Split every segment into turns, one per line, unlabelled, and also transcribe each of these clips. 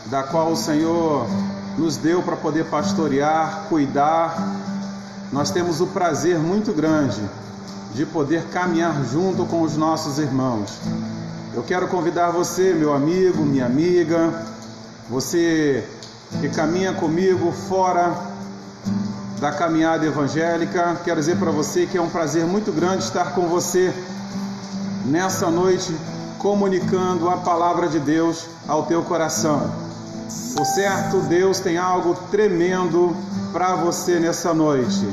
da qual o Senhor nos deu para poder pastorear, cuidar. Nós temos o prazer muito grande de poder caminhar junto com os nossos irmãos. Eu quero convidar você, meu amigo, minha amiga, você que caminha comigo fora da caminhada evangélica, quero dizer para você que é um prazer muito grande estar com você nessa noite, comunicando a palavra de Deus ao teu coração. Por certo, Deus tem algo tremendo para você nessa noite.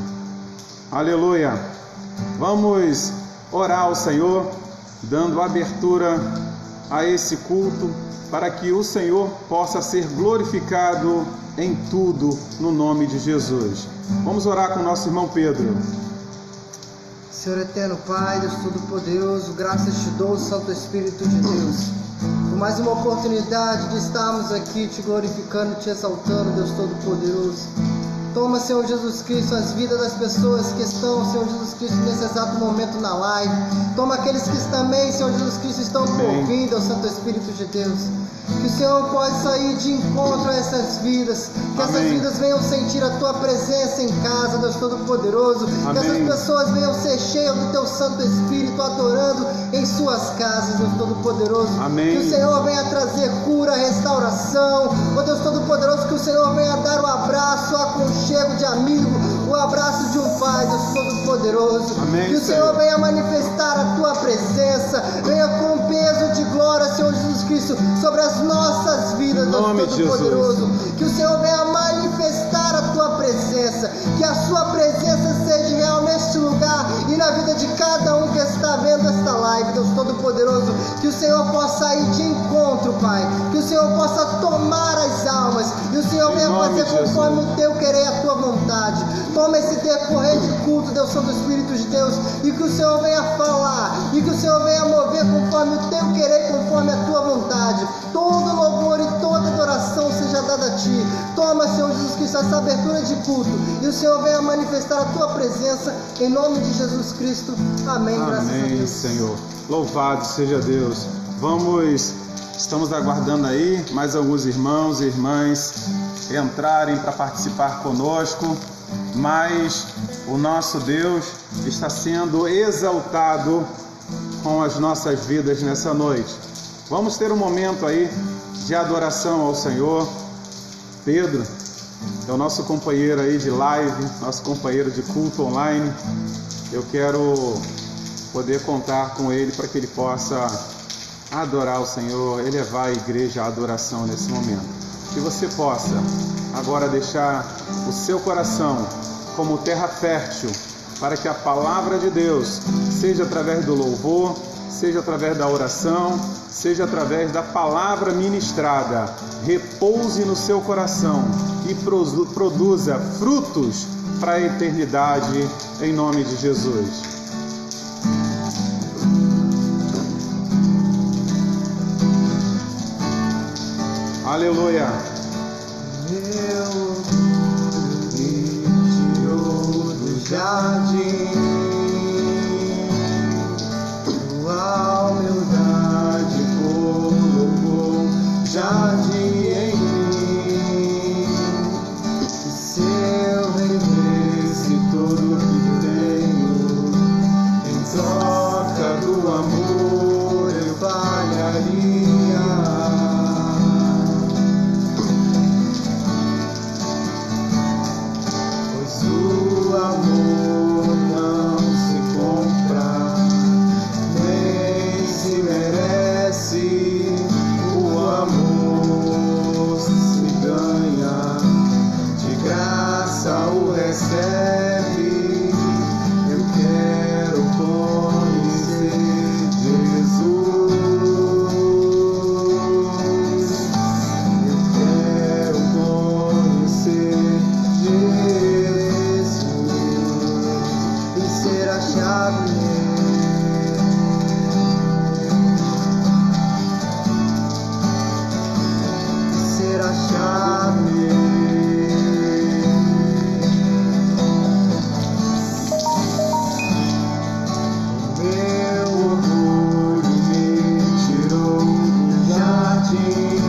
Aleluia! Vamos orar ao Senhor, dando abertura a esse culto, para que o Senhor possa ser glorificado em tudo, no nome de Jesus. Vamos orar com o nosso irmão Pedro.
Senhor eterno Pai, Deus Todo-Poderoso, graças te dou, Santo Espírito de Deus, por mais uma oportunidade de estarmos aqui te glorificando, te exaltando, Deus Todo-Poderoso. Toma, Senhor Jesus Cristo, as vidas das pessoas que estão, Senhor Jesus Cristo, nesse exato momento na live. Toma aqueles que também, Senhor Jesus Cristo, estão ouvindo, Santo Espírito de Deus. Que o Senhor possa ir de encontro a essas vidas, que essas vidas venham sentir a Tua presença em casa, Deus Todo-Poderoso, que essas pessoas venham ser cheias do Teu Santo Espírito, adorando em suas casas, Deus Todo-Poderoso. Que o Senhor venha trazer cura, restauração, ó Deus Todo-Poderoso, que o Senhor venha dar o abraço, o aconchego de amigo, o abraço de um Pai, Deus Todo-Poderoso. Que o Senhor venha manifestar a Tua presença, venha com peso de glória, Senhor Jesus Cristo, sobre as nossas vidas, Deus Todo-Poderoso. Que o Senhor venha manifestar a Tua presença, que a Sua presença seja real neste lugar e na vida de cada um que está vendo esta live, Deus Todo-Poderoso. Que o Senhor possa ir de encontro, Pai, que o Senhor possa tomar as almas e o Senhor venha fazer conforme o Teu querer, a Tua vontade. Toma esse decorrer de culto, Deus Santo Espírito de Deus, e que o Senhor venha falar, e que o Senhor venha mover conforme o Teu querer, conforme a Tua vontade. Todo louvor e toda adoração seja dada a Ti. Toma, Senhor Jesus Cristo, essa abertura de culto, e o Senhor venha manifestar a Tua presença, em nome de Jesus Cristo. Amém. Graças a Deus.
Senhor. Louvado seja Deus. Estamos aguardando aí mais alguns irmãos e irmãs entrarem para participar conosco, mas o nosso Deus está sendo exaltado com as nossas vidas nessa noite. Vamos ter um momento aí de adoração ao Senhor. Pedro é o nosso companheiro aí de live, nosso companheiro de culto online. Eu quero poder contar com ele para que ele possa adorar o Senhor, elevar a igreja à adoração nesse momento. Que você possa agora deixar o seu coração como terra fértil, para que a palavra de Deus, seja através do louvor, seja através da oração, seja através da palavra ministrada, repouse no seu coração e produza frutos para a eternidade, em nome de Jesus. Aleluia!
Meu me tirou do jardim, tua humildade colocou jardim em mim. Se eu vendesse tudo que tenho em troca do amor, eu falharia. O amor não se compra, nem se merece. O amor se ganha, de graça o recebe. Eu quero conhecer Jesus. Eu quero conhecer Jesus. Ser a chave, ser a chave. O meu orgulho me tirou do jardim,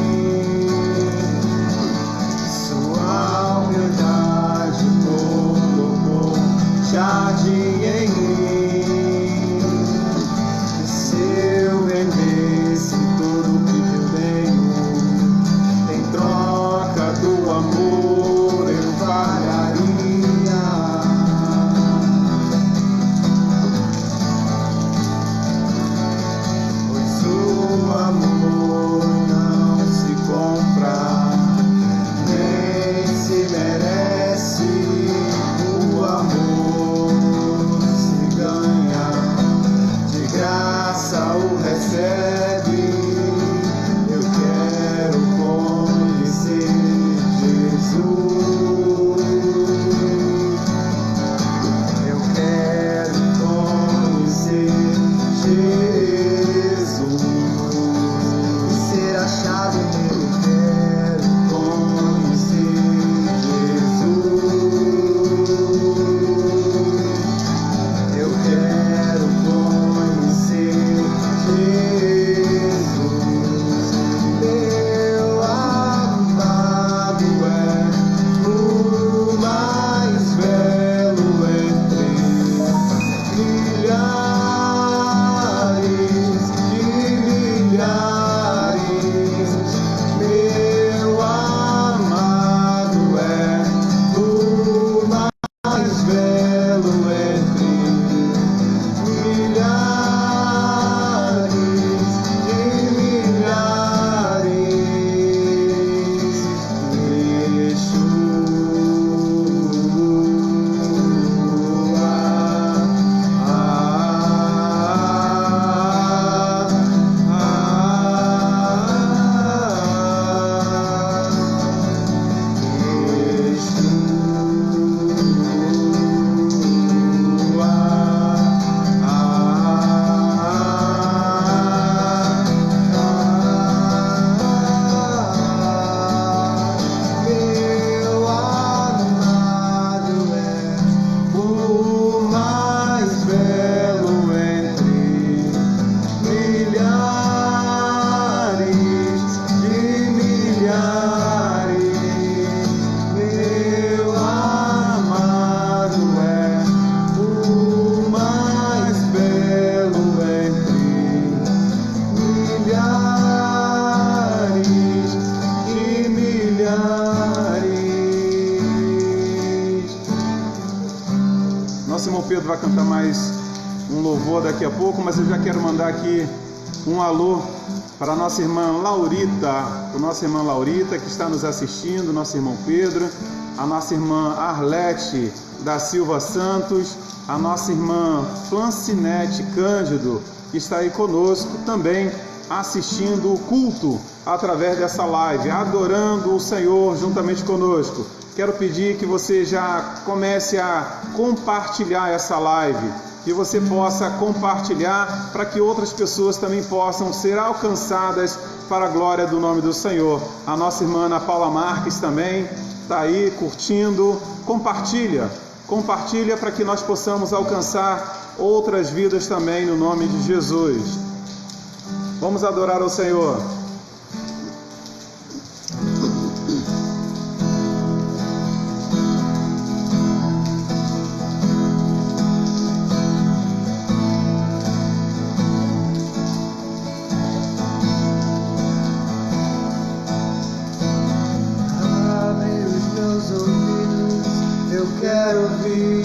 Pedro vai cantar mais um louvor daqui a pouco, mas eu já quero mandar aqui um alô para a nossa irmã Laurita, que está nos assistindo, nosso irmão Pedro, a nossa irmã Arlete da Silva Santos, a nossa irmã Flancinete Cândido, que está aí conosco também, assistindo o culto através dessa live, adorando o Senhor juntamente conosco. Quero pedir que você já comece a compartilhar essa live, que você possa compartilhar para que outras pessoas também possam ser alcançadas para a glória do nome do Senhor. A nossa irmã Ana Paula Marques também está aí curtindo. Compartilha para que nós possamos alcançar outras vidas também no nome de Jesus. Vamos adorar ao Senhor.
Quero beber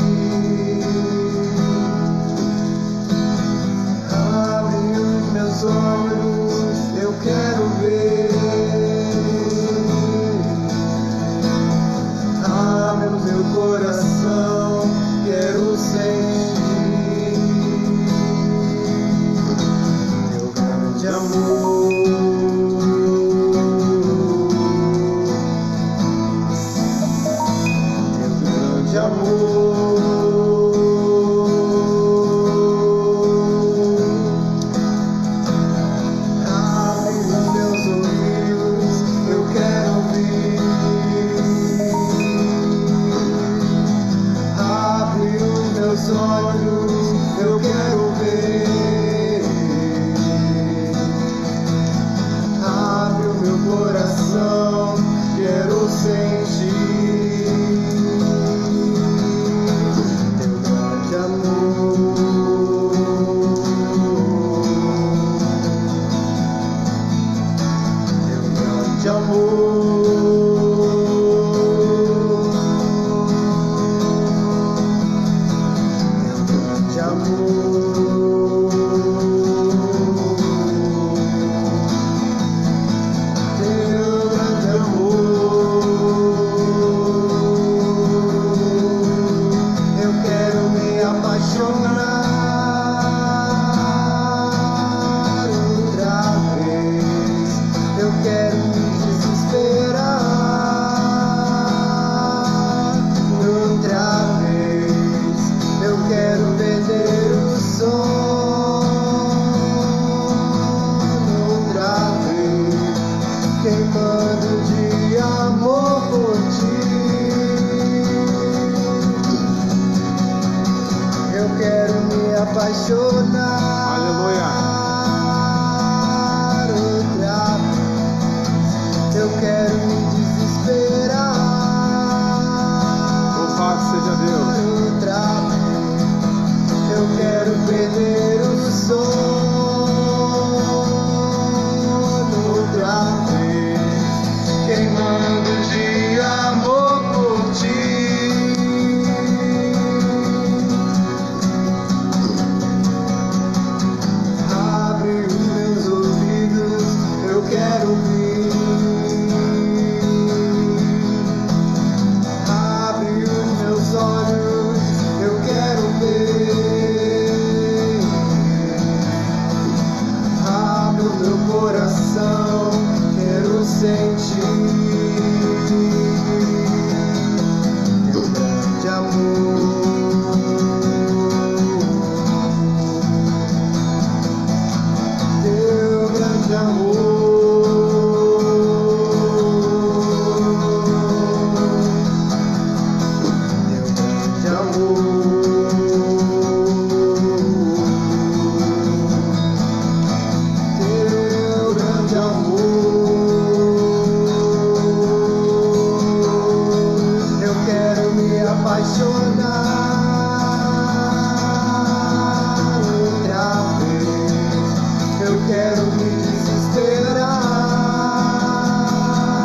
o som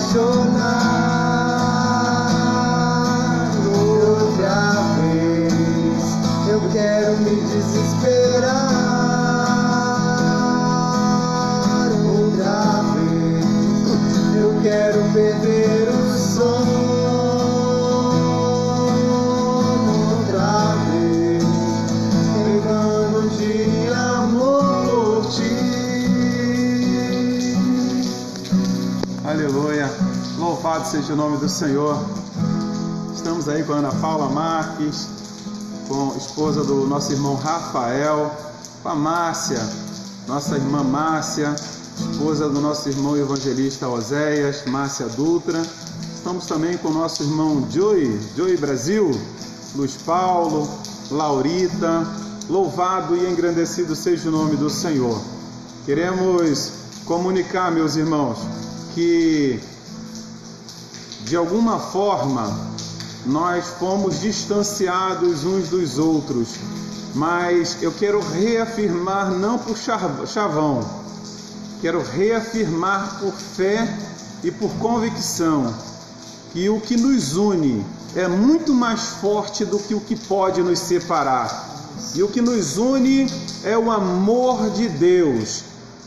apaixonar outra vez. Eu quero me desesperar outra vez. Eu quero perder o sono outra vez, pegando de amor por ti.
Aleluia, louvado seja o nome do Senhor. Estamos aí com a Ana Paula Marques, com a esposa do nosso irmão Rafael, com a Márcia, nossa irmã Márcia, esposa do nosso irmão evangelista Oséias, Márcia Dutra. Estamos também com o nosso irmão Joey Brasil, Luiz Paulo, Laurita. Louvado e engrandecido seja o nome do Senhor. Queremos comunicar, meus irmãos, que de alguma forma nós fomos distanciados uns dos outros, mas eu quero reafirmar, não por chavão, quero reafirmar por fé e por convicção, que o que nos une é muito mais forte do que o que pode nos separar. E o que nos une é o amor de Deus.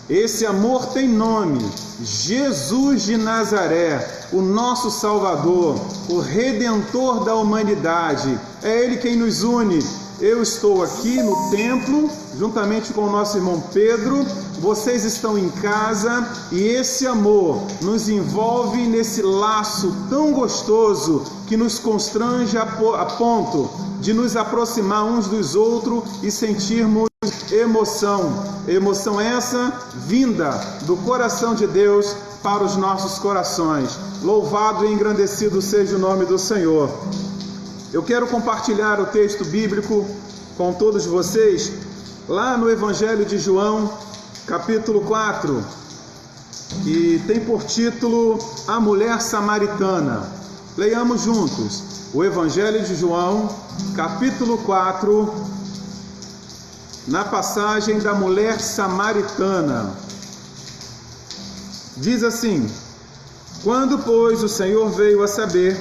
Esse amor tem nome: Jesus de Nazaré, o nosso Salvador, o Redentor da humanidade. É Ele quem nos une. Eu estou aqui no templo, juntamente com o nosso irmão Pedro. Vocês estão em casa e esse amor nos envolve nesse laço tão gostoso que nos constrange a ponto de nos aproximar uns dos outros e sentirmos emoção. Emoção essa vinda do coração de Deus para os nossos corações. Louvado e engrandecido seja o nome do Senhor. Eu quero compartilhar o texto bíblico com todos vocês, lá no Evangelho de João, capítulo 4, que tem por título A Mulher Samaritana. Leiamos juntos o Evangelho de João, capítulo 4, na passagem da mulher samaritana. Diz assim: Quando, pois, o Senhor veio a saber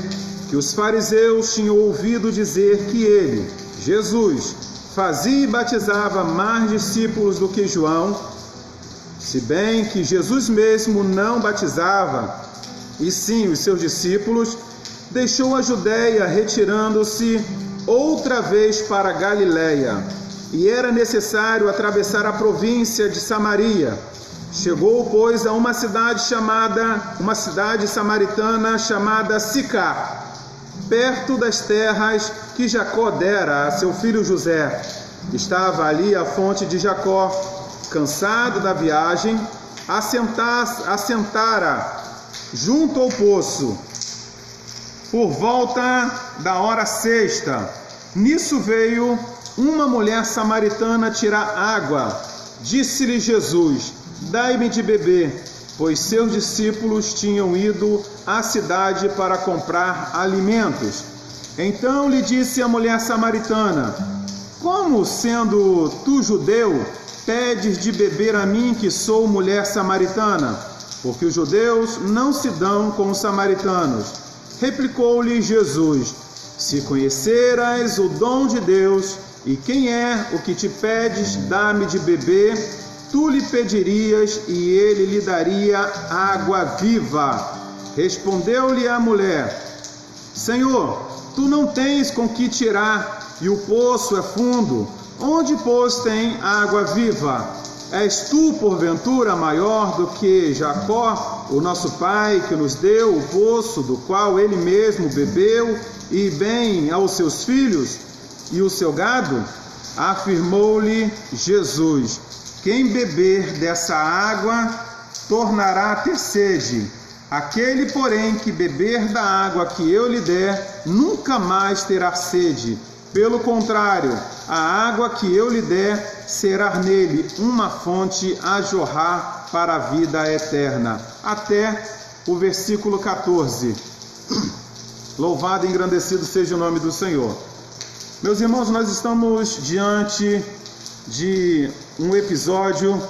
que os fariseus tinham ouvido dizer que ele, Jesus, fazia e batizava mais discípulos do que João, se bem que Jesus mesmo não batizava, e sim os seus discípulos, deixou a Judéia, retirando-se outra vez para a Galiléia, e era necessário atravessar a província de Samaria. Chegou, pois, a uma cidade samaritana chamada Sicar, perto das terras que Jacó dera a seu filho José. Estava ali a fonte de Jacó. Cansado da viagem, assentara junto ao poço, por volta da hora sexta. Nisso veio uma mulher samaritana tirar água. Disse-lhe Jesus: Dai-me de beber, pois seus discípulos tinham ido à cidade para comprar alimentos. Então lhe disse a mulher samaritana: Como, sendo tu judeu, pedes de beber a mim, que sou mulher samaritana? Porque os judeus não se dão com os samaritanos. Replicou-lhe Jesus: Se conheceras o dom de Deus, e quem é o que te pedes, dá-me de beber, tu lhe pedirias, e ele lhe daria água viva. Respondeu-lhe a mulher: Senhor, tu não tens com que tirar, e o poço é fundo. Onde, pois, tem água viva? És tu, porventura, maior do que Jacó, o nosso pai, que nos deu o poço, do qual ele mesmo bebeu, e bem aos seus filhos e o seu gado? Afirmou-lhe Jesus: Quem beber dessa água tornará a ter sede. Aquele, porém, que beber da água que eu lhe der, nunca mais terá sede. Pelo contrário, a água que eu lhe der será nele uma fonte a jorrar para a vida eterna. Até o versículo 14. Louvado e engrandecido seja o nome do Senhor. Meus irmãos, nós estamos diante de um episódio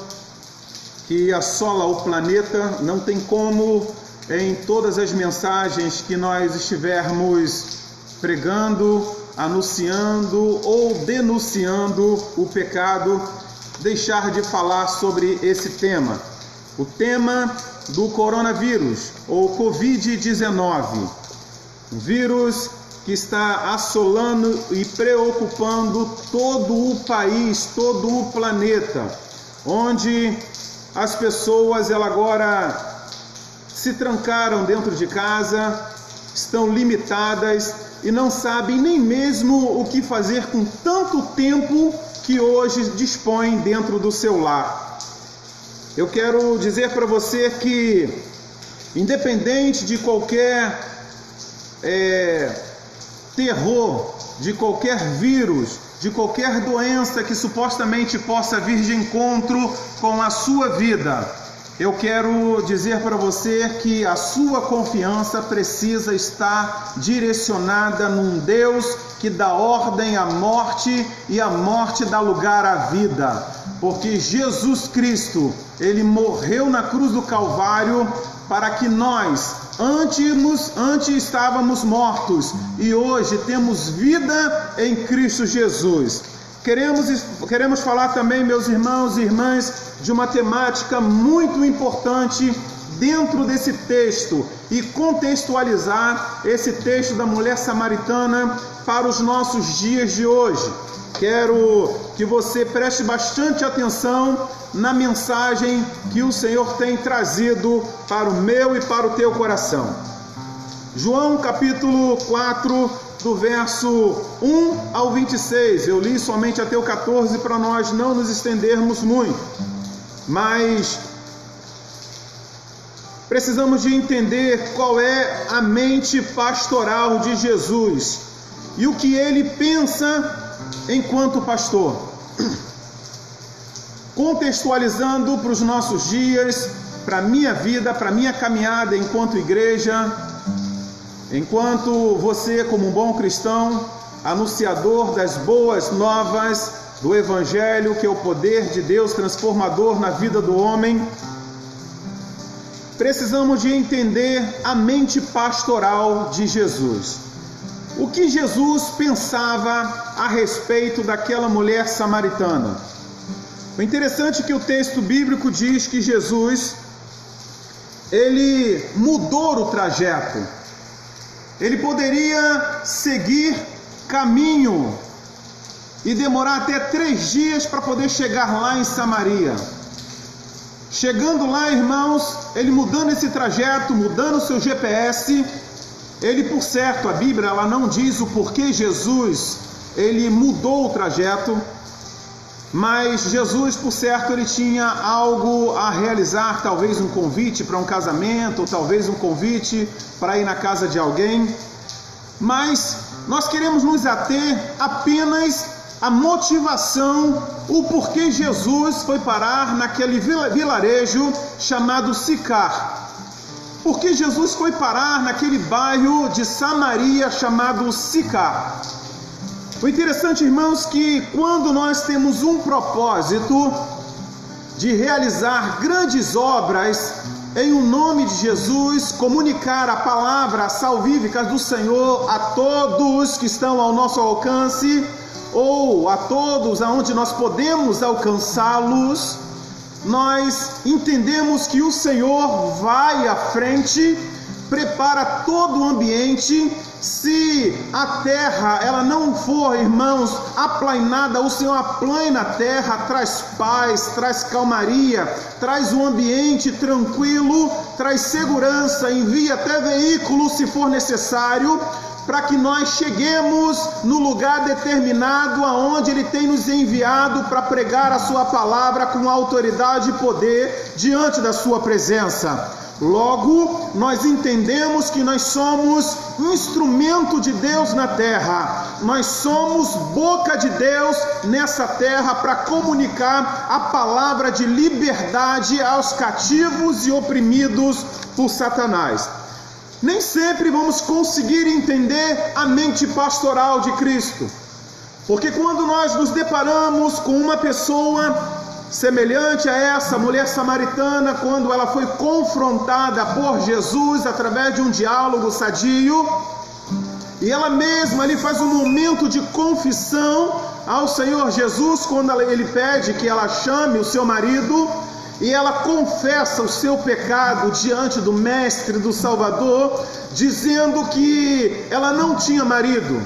que assola o planeta. Não tem como em todas as mensagens que nós estivermos pregando, anunciando ou denunciando o pecado, deixar de falar sobre esse tema. O tema do coronavírus, ou Covid-19. Um vírus que está assolando e preocupando todo o país, todo o planeta, onde as pessoas agora se trancaram dentro de casa, estão limitadas e não sabem nem mesmo o que fazer com tanto tempo que hoje dispõem dentro do seu lar. Eu quero dizer para você que, independente de qualquer terror, de qualquer vírus, de qualquer doença que supostamente possa vir de encontro com a sua vida, eu quero dizer para você que a sua confiança precisa estar direcionada num Deus que dá ordem à morte e a morte dá lugar à vida. Porque Jesus Cristo, Ele morreu na cruz do Calvário para que nós, antes estávamos mortos e hoje temos vida em Cristo Jesus. Queremos falar também, meus irmãos e irmãs, de uma temática muito importante dentro desse texto e contextualizar esse texto da mulher samaritana para os nossos dias de hoje. Quero que você preste bastante atenção na mensagem que o Senhor tem trazido para o meu e para o teu coração. João capítulo 4, do verso 1 ao 26. Eu li somente até o 14 para nós não nos estendermos muito. Mas precisamos de entender qual é a mente pastoral de Jesus e o que ele pensa enquanto pastor. Contextualizando para os nossos dias, para a minha vida, para a minha caminhada enquanto igreja, enquanto você, como um bom cristão, anunciador das boas novas do Evangelho, que é o poder de Deus transformador na vida do homem, precisamos de entender a mente pastoral de Jesus. O que Jesus pensava a respeito daquela mulher samaritana? O interessante é que o texto bíblico diz que Jesus, ele mudou o trajeto. Ele poderia seguir caminho e demorar até 3 dias para poder chegar lá em Samaria. Chegando lá, irmãos, ele mudando esse trajeto, mudando o seu GPS, ele, por certo, a Bíblia ela não diz o porquê Jesus, ele mudou o trajeto, mas Jesus, por certo, ele tinha algo a realizar, talvez um convite para um casamento, ou talvez um convite para ir na casa de alguém. Mas nós queremos nos ater apenas à motivação, o porquê Jesus foi parar naquele vilarejo chamado Sicar. Por que Jesus foi parar naquele bairro de Samaria chamado Sicar? O interessante, irmãos, que quando nós temos um propósito de realizar grandes obras em o nome de Jesus, comunicar a palavra salvífica do Senhor a todos que estão ao nosso alcance, ou a todos aonde nós podemos alcançá-los, nós entendemos que o Senhor vai à frente, prepara todo o ambiente. Se a terra ela não for, irmãos, aplainada, o Senhor aplaina a terra, traz paz, traz calmaria, traz um ambiente tranquilo, traz segurança, envia até veículos se for necessário, para que nós cheguemos no lugar determinado aonde Ele tem nos enviado para pregar a sua palavra com autoridade e poder diante da sua presença. Logo, nós entendemos que nós somos instrumento de Deus na terra. Nós somos boca de Deus nessa terra para comunicar a palavra de liberdade aos cativos e oprimidos por Satanás. Nem sempre vamos conseguir entender a mente pastoral de Cristo, porque quando nós nos deparamos com uma pessoa semelhante a essa mulher samaritana, quando ela foi confrontada por Jesus através de um diálogo sadio, e ela mesma ali faz um momento de confissão ao Senhor Jesus, quando ele pede que ela chame o seu marido, e ela confessa o seu pecado diante do Mestre, do Salvador, dizendo que ela não tinha marido.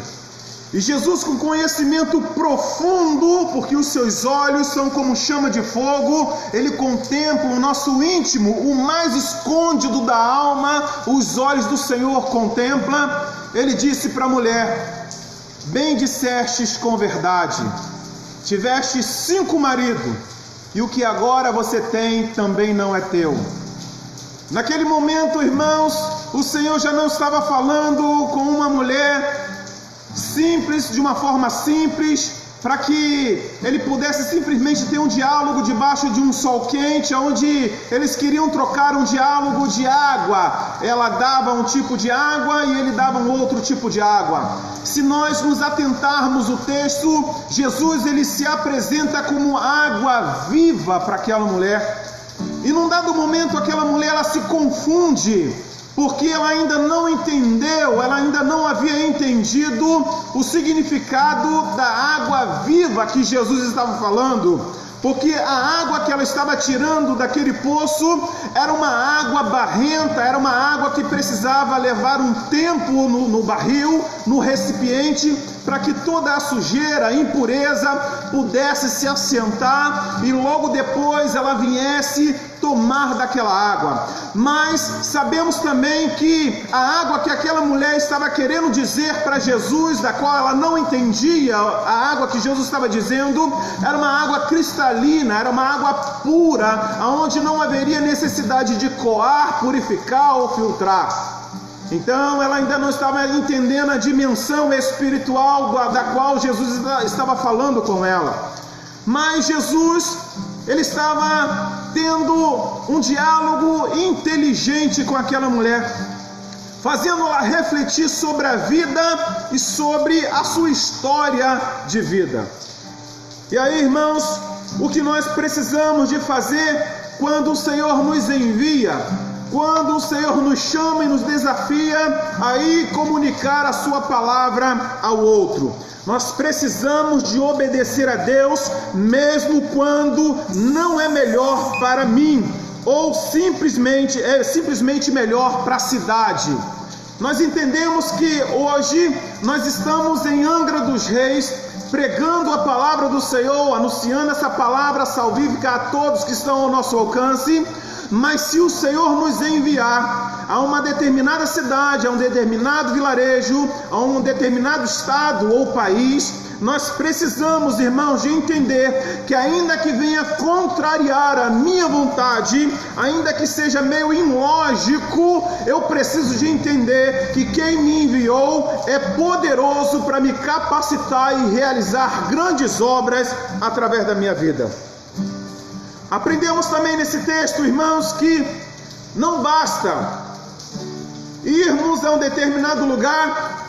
E Jesus, com conhecimento profundo, porque os seus olhos são como chama de fogo, ele contempla o nosso íntimo, o mais escondido da alma, os olhos do Senhor contempla. Ele disse para a mulher: bem dissestes com verdade, tiveste 5 maridos, e o que agora você tem também não é teu. Naquele momento, irmãos, o Senhor já não estava falando com uma mulher simples, de uma forma simples, para que ele pudesse simplesmente ter um diálogo debaixo de um sol quente, onde eles queriam trocar um diálogo de água. Ela dava um tipo de água e ele dava um outro tipo de água. Se nós nos atentarmos o texto, Jesus ele se apresenta como água viva para aquela mulher. E num dado momento aquela mulher ela se confunde, porque ela ainda não entendeu, ela ainda não havia entendido o significado da água viva que Jesus estava falando. Porque a água que ela estava tirando daquele poço era uma água barrenta, era uma água que precisava levar um tempo no barril, no recipiente, para que toda a sujeira, a impureza pudesse se assentar e logo depois ela viesse tomar daquela água. Mas sabemos também que a água que aquela mulher estava querendo dizer para Jesus, da qual ela não entendia a água que Jesus estava dizendo, era uma água cristalina, era uma água pura, onde não haveria necessidade de coar, purificar ou filtrar. Então ela ainda não estava entendendo a dimensão espiritual da qual Jesus estava falando com ela. Mas Jesus, ele estava tendo um diálogo inteligente com aquela mulher, fazendo-la refletir sobre a vida e sobre a sua história de vida. E aí, irmãos, o que nós precisamos de fazer quando o Senhor nos envia, quando o Senhor nos chama e nos desafia a ir comunicar a sua palavra ao outro? Nós precisamos de obedecer a Deus, mesmo quando não é melhor para mim, ou simplesmente melhor para a cidade. Nós entendemos que hoje nós estamos em Angra dos Reis, pregando a palavra do Senhor, anunciando essa palavra salvífica a todos que estão ao nosso alcance. Mas se o Senhor nos enviar a uma determinada cidade, a um determinado vilarejo, a um determinado estado ou país, nós precisamos, irmãos, de entender que ainda que venha contrariar a minha vontade, ainda que seja meio ilógico, eu preciso de entender que quem me enviou é poderoso para me capacitar e realizar grandes obras através da minha vida. Aprendemos também nesse texto, irmãos, que não basta irmos a um determinado lugar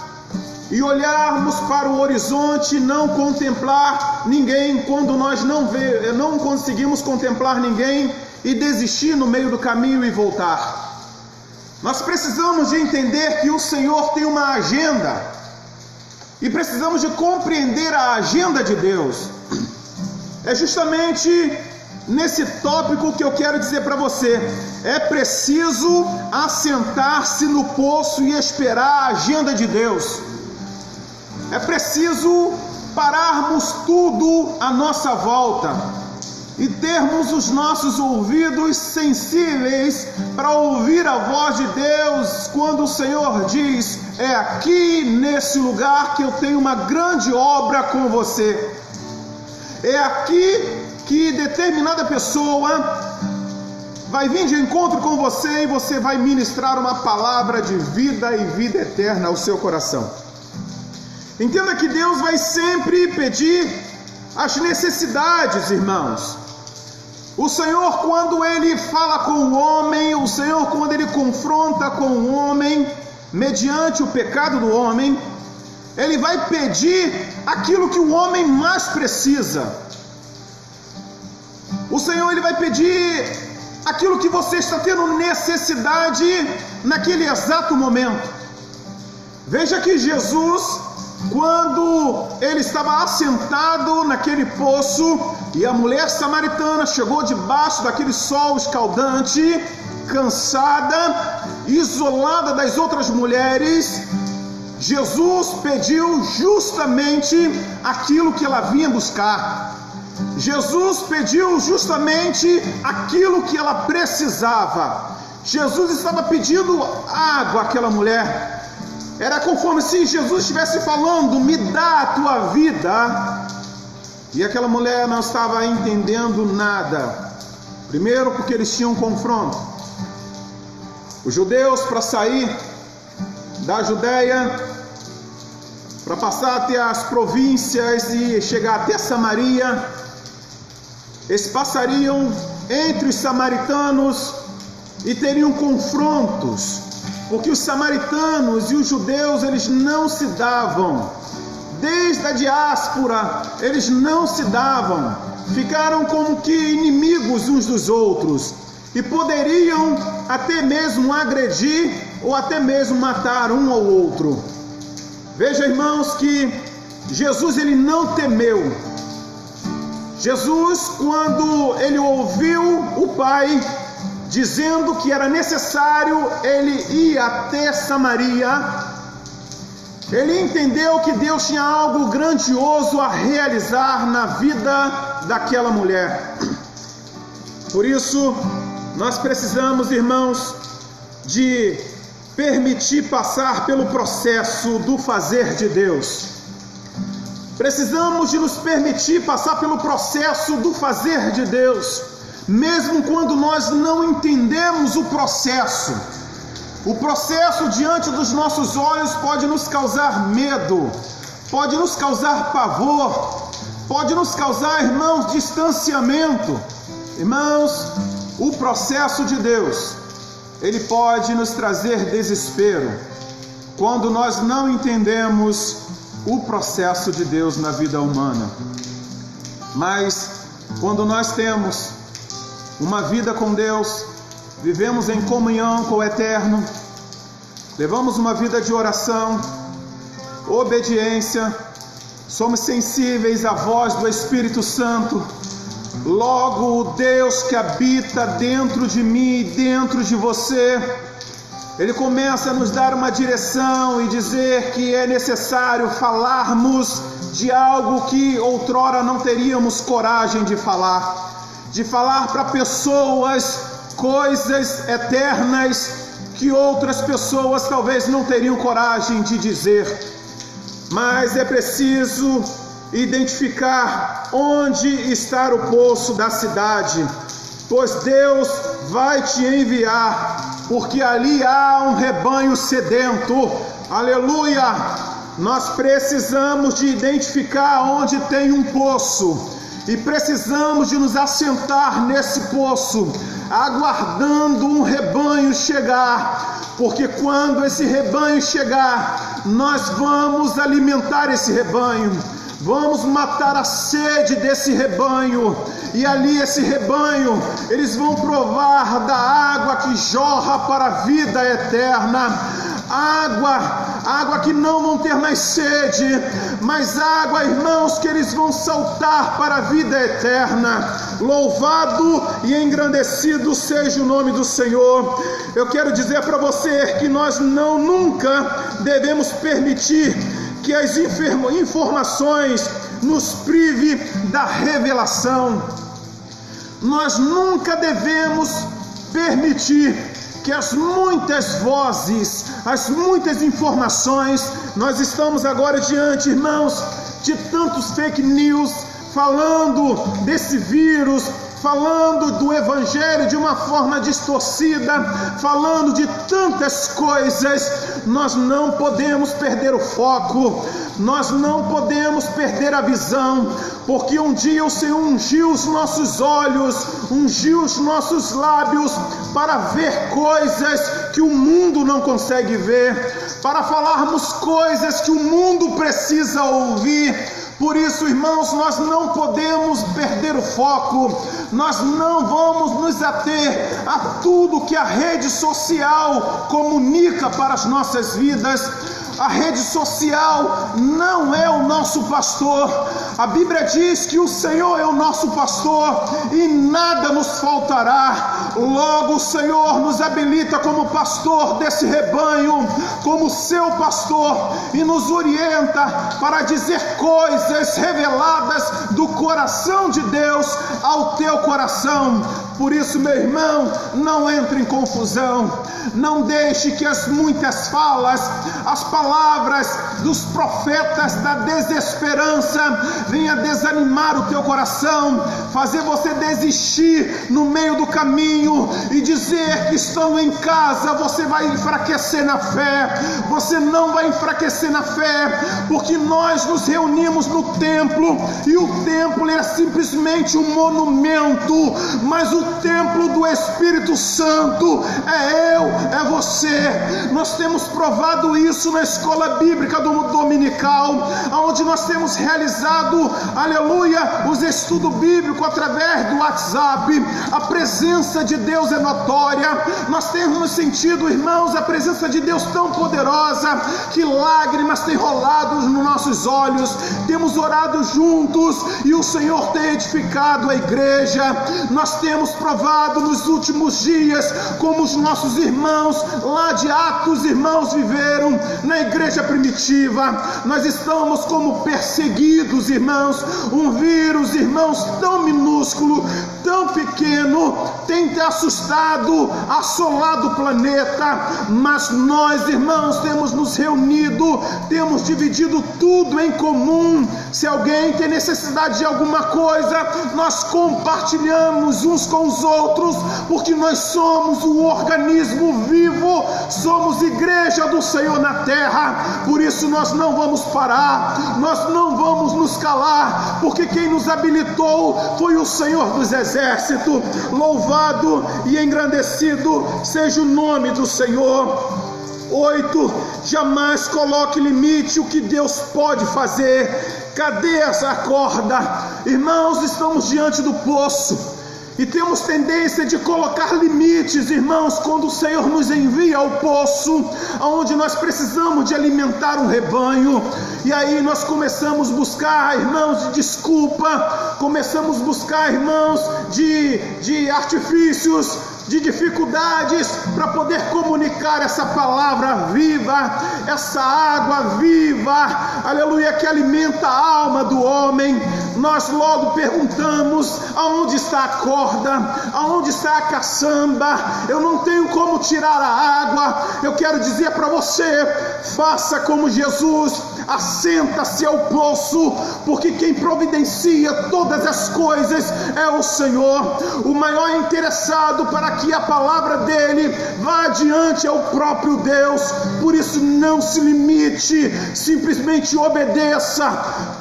e olharmos para o horizonte, não contemplar ninguém, quando nós não conseguimos contemplar ninguém, e desistir no meio do caminho e voltar. Nós precisamos de entender que o Senhor tem uma agenda, e precisamos de compreender a agenda de Deus. É justamente nesse tópico que eu quero dizer para você: é preciso assentar-se no poço e esperar a agenda de Deus. É preciso pararmos tudo à nossa volta e termos os nossos ouvidos sensíveis para ouvir a voz de Deus quando o Senhor diz: é aqui nesse lugar que eu tenho uma grande obra com você. É aqui que determinada pessoa vai vir de encontro com você e você vai ministrar uma palavra de vida e vida eterna ao seu coração. Entenda que Deus vai sempre pedir as necessidades, irmãos. O Senhor, quando Ele fala com o homem, o Senhor, quando Ele confronta com o homem, mediante o pecado do homem, Ele vai pedir aquilo que o homem mais precisa. O Senhor, Ele vai pedir aquilo que você está tendo necessidade naquele exato momento. Veja que Jesus, quando Ele estava assentado naquele poço e a mulher samaritana chegou debaixo daquele sol escaldante, cansada, isolada das outras mulheres, Jesus pediu justamente aquilo que ela vinha buscar. Jesus pediu justamente aquilo que ela precisava. Jesus estava pedindo água àquela mulher. Era conforme se Jesus estivesse falando: me dá a tua vida. E aquela mulher não estava entendendo nada. Primeiro porque eles tinham um confronto. Os judeus, para sair da Judéia, para passar até as províncias e chegar até Samaria, eles passariam entre os samaritanos e teriam confrontos, porque os samaritanos e os judeus, eles não se davam. Desde a diáspora, eles não se davam, ficaram como que inimigos uns dos outros, e poderiam até mesmo agredir ou até mesmo matar um ao outro. Veja, irmãos, que Jesus, ele não temeu. Jesus, quando ele ouviu o Pai dizendo que era necessário ele ir até Samaria, ele entendeu que Deus tinha algo grandioso a realizar na vida daquela mulher. Por isso, nós precisamos, irmãos, de permitir passar pelo processo do fazer de Deus. Precisamos de nos permitir passar pelo processo do fazer de Deus, mesmo quando nós não entendemos o processo. O processo diante dos nossos olhos pode nos causar medo, pode nos causar pavor, pode nos causar, irmãos, distanciamento. Irmãos, o processo de Deus, ele pode nos trazer desespero quando nós não entendemos o processo de Deus na vida humana. Mas quando nós temos uma vida com Deus, vivemos em comunhão com o Eterno, levamos uma vida de oração, obediência, somos sensíveis à voz do Espírito Santo, logo o Deus que habita dentro de mim e dentro de você, ele começa a nos dar uma direção e dizer que é necessário falarmos de algo que outrora não teríamos coragem de falar para pessoas coisas eternas que outras pessoas talvez não teriam coragem de dizer. Mas é preciso identificar onde está o poço da cidade, pois Deus vai te enviar, porque ali há um rebanho sedento. Aleluia! Nós precisamos de identificar onde tem um poço e precisamos de nos assentar nesse poço, aguardando um rebanho chegar, porque quando esse rebanho chegar, nós vamos alimentar esse rebanho, vamos matar a sede desse rebanho, e ali esse rebanho, eles vão provar da água que jorra para a vida eterna, água que não vão ter mais sede, mas água, irmãos, que eles vão saltar para a vida eterna. Louvado e engrandecido seja o nome do Senhor. Eu quero dizer para você que nós nunca devemos permitir que as informações nos prive da revelação. Nós nunca devemos permitir que as muitas vozes, as muitas informações, nós estamos agora diante, irmãos, de tantos fake news, falando desse vírus, falando do evangelho de uma forma distorcida, falando de tantas coisas. Nós não podemos perder o foco, nós não podemos perder a visão, porque um dia o Senhor ungiu os nossos olhos, ungiu os nossos lábios para ver coisas que o mundo não consegue ver, para falarmos coisas que o mundo precisa ouvir, Por isso, irmãos, nós não podemos perder o foco, nós não vamos nos ater a tudo que a rede social comunica para as nossas vidas. A rede social não é o nosso pastor. A Bíblia diz que o Senhor é o nosso pastor e nada nos faltará. Logo o Senhor nos habilita como pastor desse rebanho, como seu pastor, e nos orienta para dizer coisas reveladas do coração de Deus ao teu coração. Por isso, meu irmão, não entre em confusão, não deixe que as muitas falas, as palavras dos profetas da desesperança venha desanimar o teu coração, fazer você desistir no meio do caminho e dizer que estando em casa você vai enfraquecer na fé. Você não vai enfraquecer na fé, porque nós nos reunimos no templo, e o templo é simplesmente um monumento, mas o templo do Espírito Santo é eu, é você. Nós temos provado isso na escola bíblica dominical, onde nós temos realizado, aleluia, os estudos bíblicos através do WhatsApp. A presença de Deus é notória. Nós temos sentido, irmãos, a presença de Deus tão poderosa que lágrimas têm rolado nos nossos olhos. Temos orado juntos e o Senhor tem edificado a igreja. Nós temos provado nos últimos dias como os nossos irmãos lá de Atos, irmãos, viveram na igreja primitiva. Nós estamos como perseguidos, irmãos. Um vírus, irmãos, tão minúsculo, tão pequeno, tem assustado, assolado o planeta, mas nós, irmãos, temos nos reunido, temos dividido tudo em comum. Se alguém tem necessidade de alguma coisa, nós compartilhamos uns com os outros, porque nós somos um organismo vivo, somos igreja do Senhor na terra. Por isso nós não vamos parar, nós não vamos nos calar, porque quem nos habilitou foi o Senhor dos exércitos. Louvado e engrandecido seja o nome do Senhor. 8. Jamais coloque limite o que Deus pode fazer. Cadê essa corda? Irmãos, estamos diante do poço e temos tendência de colocar limites, irmãos, quando o Senhor nos envia ao poço, onde nós precisamos de alimentar um rebanho. E aí nós começamos a buscar, irmãos, de desculpa, começamos a buscar, irmãos, de artifícios, de dificuldades para poder comunicar essa palavra viva, essa água viva, aleluia, que alimenta a alma do homem. Nós logo perguntamos: aonde está a corda? Aonde está a caçamba? Eu não tenho como tirar a água. Eu quero dizer para você: faça como Jesus, assenta-se ao poço, porque quem providencia todas as coisas é o Senhor. O maior interessado para que a palavra dele vá adiante é o próprio Deus. Por isso não se limite, simplesmente obedeça.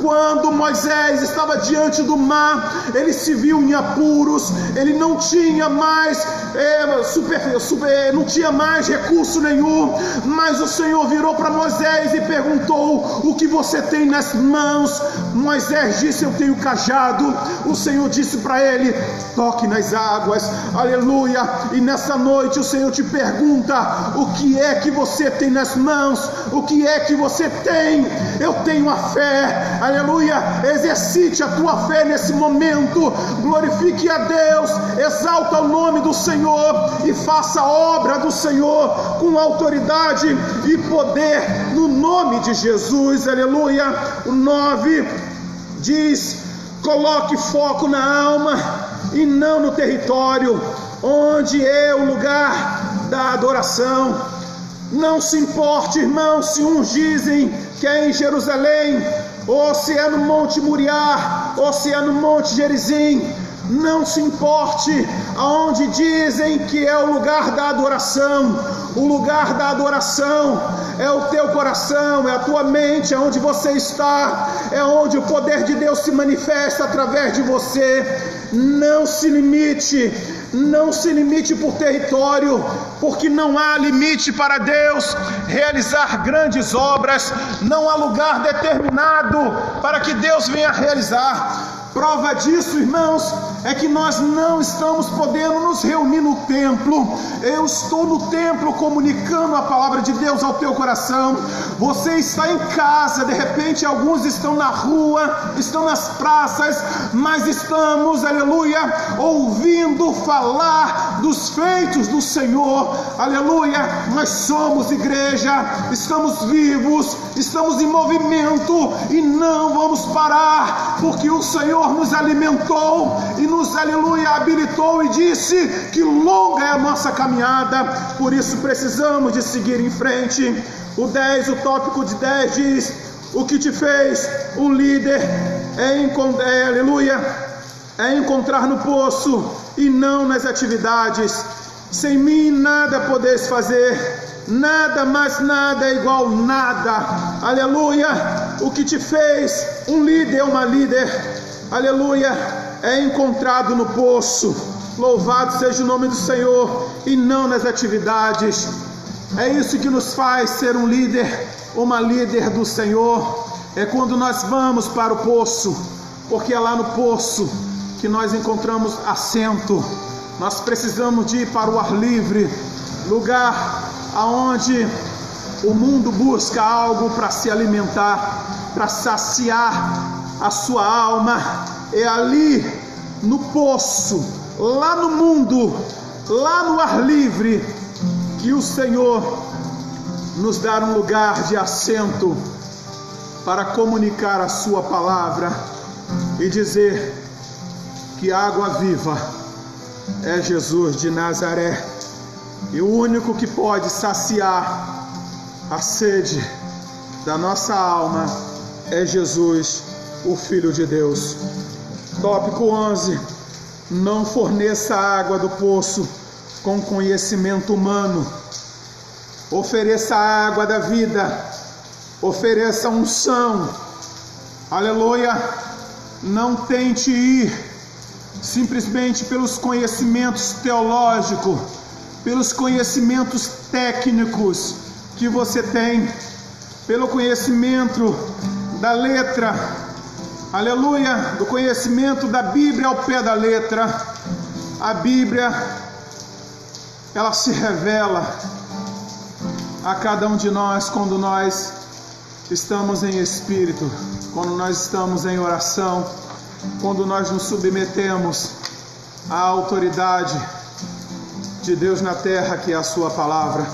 Quando Moisés estava diante do mar, ele se viu em apuros, ele não tinha mais não tinha mais recurso nenhum, mas o Senhor virou para Moisés e perguntou: o que você tem nas mãos? Moisés disse: eu tenho cajado. O Senhor disse para ele: toque nas águas, aleluia. E nessa noite o Senhor te pergunta: o que é que você tem nas mãos? O que é que você tem? Eu tenho a fé, aleluia. Exercite a tua fé nesse momento, glorifique a Deus, exalta o nome do Senhor e faça a obra do Senhor com autoridade e poder no nome de Jesus, aleluia. O 9 diz: coloque foco na alma e não no território, onde é o lugar da adoração. Não se importe, irmãos, se uns dizem que é em Jerusalém, ou se é no Monte Moriá, ou se é no Monte Gerizim. Não se importe aonde dizem que é o lugar da adoração. O lugar da adoração é o teu coração, é a tua mente, é onde você está, é onde o poder de Deus se manifesta através de você. Não se limite por território, porque não há limite para Deus realizar grandes obras, não há lugar determinado para que Deus venha realizar. Prova disso, irmãos, é que nós não estamos podendo nos reunir no templo. Eu estou no templo comunicando a palavra de Deus ao teu coração. Você está em casa, de repente alguns estão na rua, estão nas praças, mas estamos, aleluia, ouvindo falar dos feitos do Senhor. Aleluia, nós somos igreja, estamos vivos, estamos em movimento e não vamos parar, porque o Senhor nos alimentou e nos, aleluia, habilitou e disse que longa é a nossa caminhada, por isso precisamos de seguir em frente. O tópico de 10 diz: o que te fez um líder é encontrar no poço e não nas atividades. Sem mim nada podeis fazer, nada, mas nada é igual nada. Aleluia, o que te fez um líder, uma líder, aleluia, é encontrado no poço. Louvado seja o nome do Senhor, e não nas atividades. É isso que nos faz ser um líder, uma líder do Senhor. É quando nós vamos para o poço, porque é lá no poço que nós encontramos assento. Nós precisamos de ir para o ar livre, lugar aonde o mundo busca algo para se alimentar, para saciar a sua alma. É ali no poço, lá no mundo, lá no ar livre, que o Senhor nos dá um lugar de assento para comunicar a sua palavra e dizer que a água viva é Jesus de Nazaré, e o único que pode saciar a sede da nossa alma é Jesus, o Filho de Deus. Tópico 11: não forneça a água do poço com conhecimento humano. Ofereça a água da vida, ofereça unção. Aleluia. Não tente ir simplesmente pelos conhecimentos teológicos, pelos conhecimentos técnicos que você tem, pelo conhecimento da letra, aleluia, do conhecimento da Bíblia ao pé da letra. A Bíblia, ela se revela a cada um de nós quando nós estamos em espírito, quando nós estamos em oração, quando nós nos submetemos à autoridade de Deus na terra, que é a sua palavra.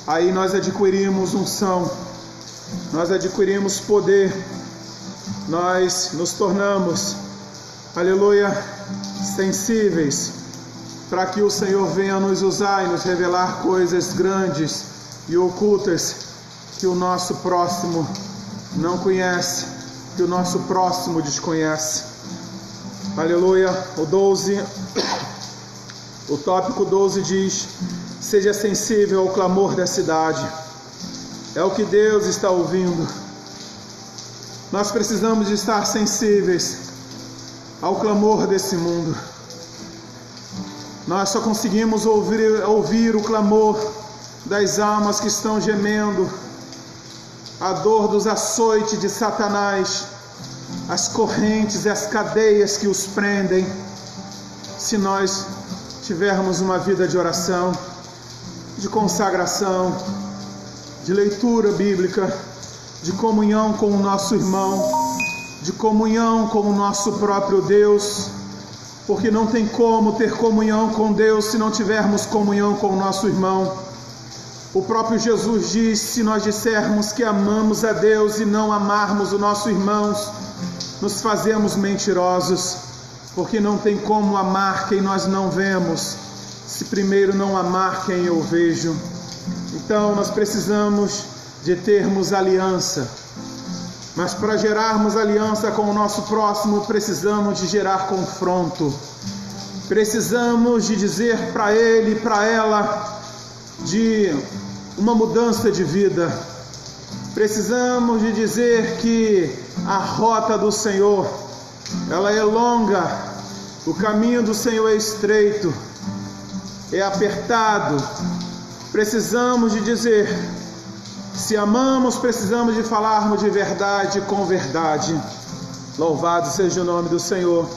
Aí nós adquirimos unção, nós adquirimos poder, nós nos tornamos, aleluia, sensíveis para que o Senhor venha nos usar e nos revelar coisas grandes e ocultas que o nosso próximo não conhece, que o nosso próximo desconhece. Aleluia. O tópico 12 diz: seja sensível ao clamor da cidade. É o que Deus está ouvindo. Nós precisamos de estar sensíveis ao clamor desse mundo. Nós só conseguimos ouvir o clamor das almas que estão gemendo, a dor dos açoites de Satanás, as correntes e as cadeias que os prendem, se nós tivermos uma vida de oração, de consagração, de leitura bíblica, de comunhão com o nosso irmão, de comunhão com o nosso próprio Deus, porque não tem como ter comunhão com Deus se não tivermos comunhão com o nosso irmão. O próprio Jesus diz: se nós dissermos que amamos a Deus e não amarmos os nossos irmãos, nos fazemos mentirosos, porque não tem como amar quem nós não vemos, se primeiro não amar quem eu vejo. Então nós precisamos de termos aliança, mas para gerarmos aliança com o nosso próximo, precisamos de gerar confronto, precisamos de dizer para ele e para ela de uma mudança de vida, precisamos de dizer que a rota do Senhor, ela é longa, O caminho do Senhor é estreito, é apertado. Precisamos de dizer, se amamos, precisamos de falarmos de verdade com verdade. Louvado seja o nome do Senhor.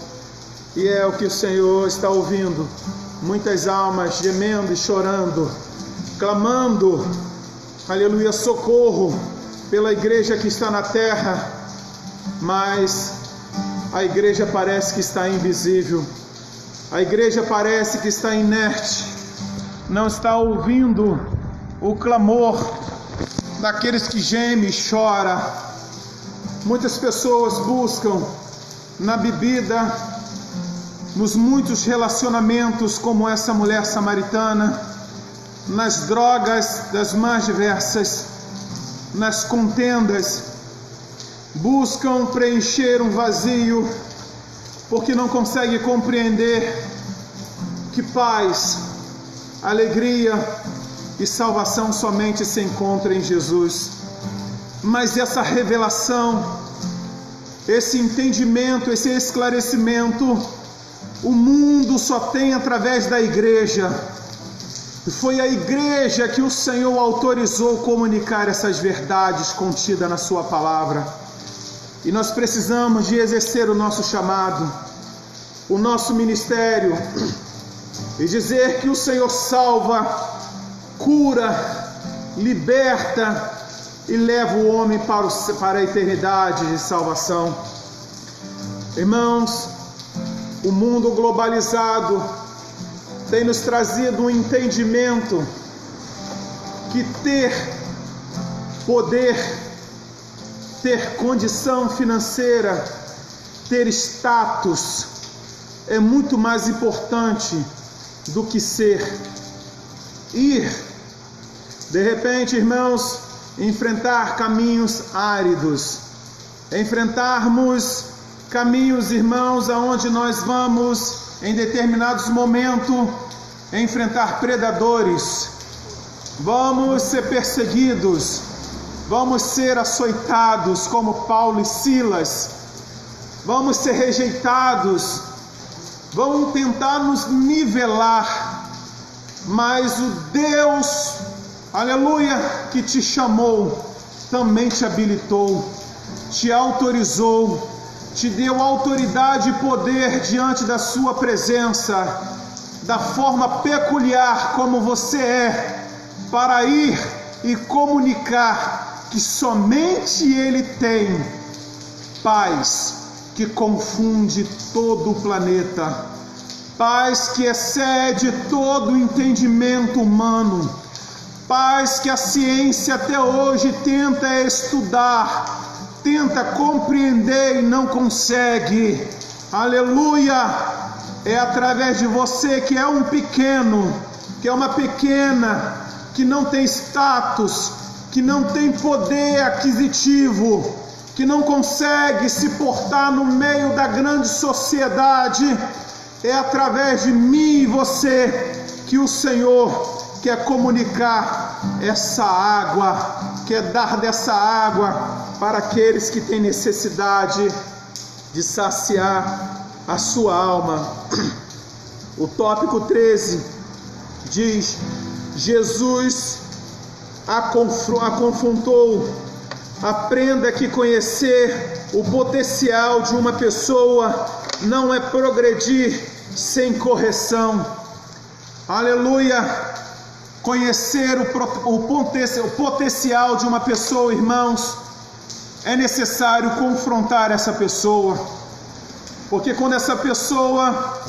E é o que o Senhor está ouvindo. Muitas almas gemendo e chorando, clamando, aleluia, socorro pela igreja que está na terra. Mas a igreja parece que está invisível. A igreja parece que está inerte. Não está ouvindo o clamor daqueles que gemem e choram. Muitas pessoas buscam na bebida, nos muitos relacionamentos como essa mulher samaritana, nas drogas das mais diversas, nas contendas, buscam preencher um vazio, porque não conseguem compreender que paz, alegria e salvação somente se encontram em Jesus. Mas essa revelação, esse entendimento, esse esclarecimento, o mundo só tem através da igreja. E foi a igreja que o Senhor autorizou comunicar essas verdades contidas na sua palavra. E nós precisamos de exercer o nosso chamado, o nosso ministério, e dizer que o Senhor salva, cura, liberta e leva o homem para a eternidade de salvação. Irmãos, o mundo globalizado tem nos trazido um entendimento que ter poder, ter condição financeira, ter status é muito mais importante do que ser. Ir, de repente, irmãos, enfrentar caminhos áridos, enfrentarmos caminhos, irmãos, aonde nós vamos, em determinados momentos, enfrentar predadores, vamos ser perseguidos, vamos ser açoitados como Paulo e Silas, vamos ser rejeitados, vão tentar nos nivelar, mas o Deus, aleluia, que te chamou, também te habilitou, te autorizou, te deu autoridade e poder diante da sua presença, da forma peculiar como você é, para ir e comunicar que somente Ele tem paz que confunde todo o planeta, paz que excede todo o entendimento humano, paz que a ciência até hoje tenta estudar, tenta compreender e não consegue. Aleluia! É através de você que é um pequeno, que é uma pequena, que não tem status, que não tem poder aquisitivo, que não consegue se portar no meio da grande sociedade. É através de mim e você que o Senhor quer comunicar essa água, quer dar dessa água para aqueles que têm necessidade de saciar a sua alma. O tópico 13 diz: Jesus a confrontou. Aprenda que conhecer o potencial de uma pessoa não é progredir sem correção. Aleluia! Conhecer o potencial de uma pessoa, irmãos, é necessário confrontar essa pessoa, porque quando essa pessoa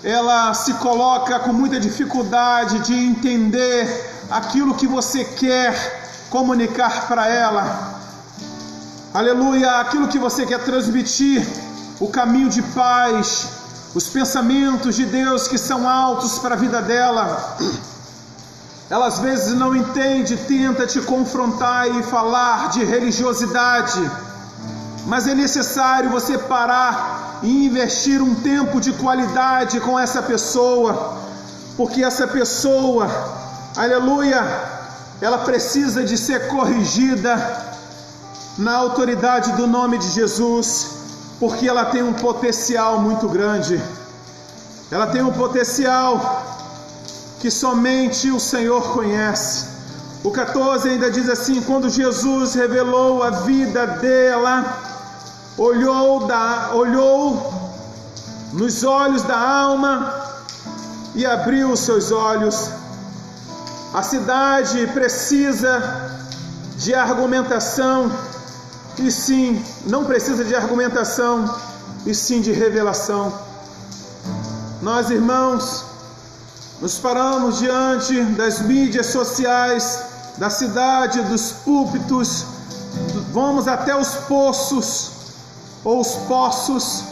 ela se coloca com muita dificuldade de entender aquilo que você quer comunicar para ela, aleluia, aquilo que você quer transmitir, o caminho de paz, os pensamentos de Deus que são altos para a vida dela, ela às vezes não entende, tenta te confrontar e falar de religiosidade, mas é necessário você parar e investir um tempo de qualidade com essa pessoa, porque essa pessoa, aleluia, ela precisa de ser corrigida na autoridade do nome de Jesus, porque ela tem um potencial muito grande. Ela tem um potencial que somente o Senhor conhece. O 14 ainda diz assim: quando Jesus revelou a vida dela, olhou nos olhos da alma e abriu os seus olhos. A cidade precisa de argumentação, e sim, não precisa de argumentação, e sim de revelação. Nós, irmãos, nos paramos diante das mídias sociais, da cidade, dos púlpitos, vamos até os poços, ou os poços,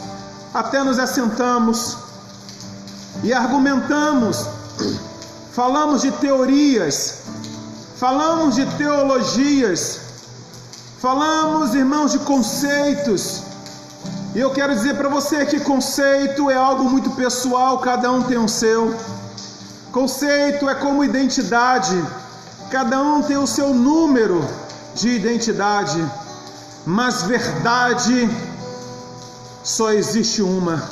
até nos assentamos e argumentamos, falamos de teorias, falamos de teologias, falamos, irmãos, de conceitos. E eu quero dizer para você que conceito é algo muito pessoal, cada um tem o seu. Conceito é como identidade, cada um tem o seu número de identidade, mas verdade só existe uma.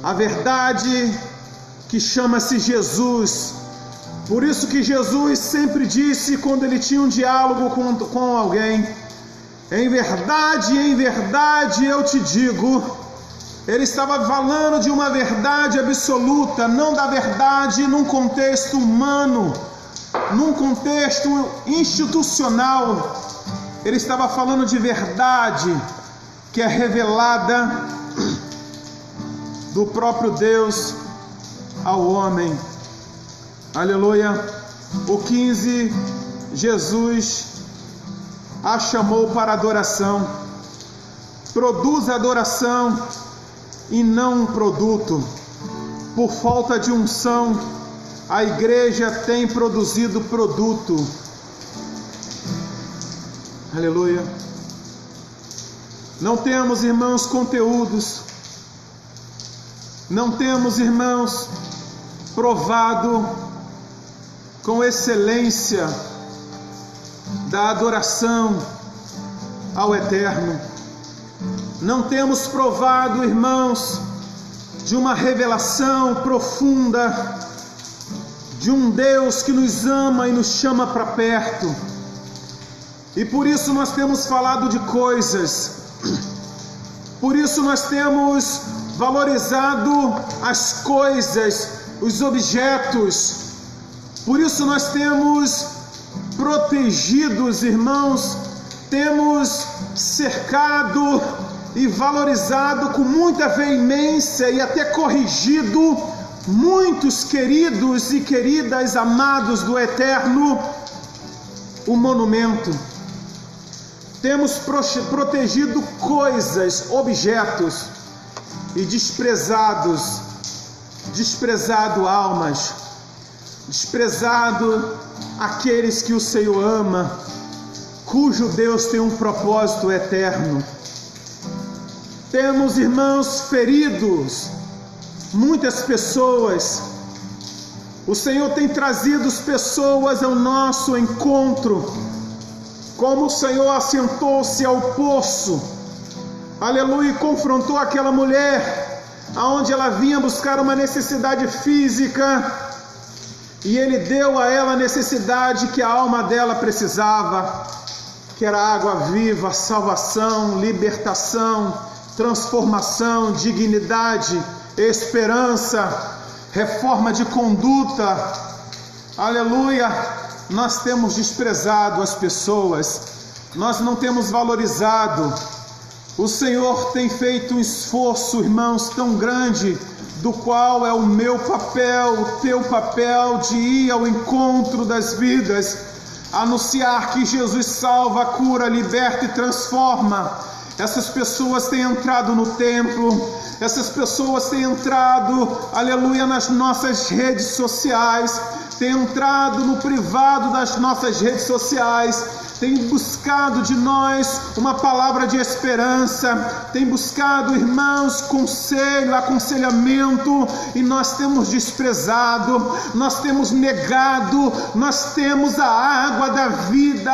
A verdade que chama-se Jesus. Por isso que Jesus sempre disse, quando ele tinha um diálogo com alguém: em verdade eu te digo. Ele estava falando de uma verdade absoluta, não da verdade num contexto humano, num contexto institucional. Ele estava falando de verdade que é revelada do próprio Deus ao homem. Aleluia. O 15, Jesus a chamou para adoração. Produz adoração e não um produto. Por falta de unção, a igreja tem produzido produto. Aleluia. Não temos, irmãos, conteúdos. Não temos, irmãos, provado com excelência da adoração ao Eterno. Não temos provado, irmãos, de uma revelação profunda de um Deus que nos ama e nos chama para perto. E por isso nós temos falado de coisas, por isso nós temos valorizado as coisas, os objetos, por isso nós temos protegido, irmãos, temos cercado e valorizado com muita veemência e até corrigido muitos queridos e queridas amados do Eterno, o monumento. Temos protegido coisas, objetos, e desprezado almas, desprezado aqueles que o Senhor ama, cujo Deus tem um propósito eterno. Temos, irmãos, feridos muitas pessoas. O Senhor tem trazido pessoas ao nosso encontro, como o Senhor assentou-se ao poço, aleluia, e confrontou aquela mulher, aonde ela vinha buscar uma necessidade física, e Ele deu a ela a necessidade que a alma dela precisava, que era água viva, salvação, libertação, transformação, dignidade, esperança, reforma de conduta. Aleluia. Nós temos desprezado as pessoas, nós não temos valorizado. O Senhor tem feito um esforço, irmãos, tão grande, do qual é o meu papel, o teu papel, de ir ao encontro das vidas, anunciar que Jesus salva, cura, liberta e transforma. Essas pessoas têm entrado no templo, essas pessoas têm entrado, aleluia, nas nossas redes sociais, têm entrado no privado das nossas redes sociais, tem buscado de nós uma palavra de esperança, tem buscado, irmãos, conselho, aconselhamento, e nós temos desprezado, nós temos negado. Nós temos a água da vida,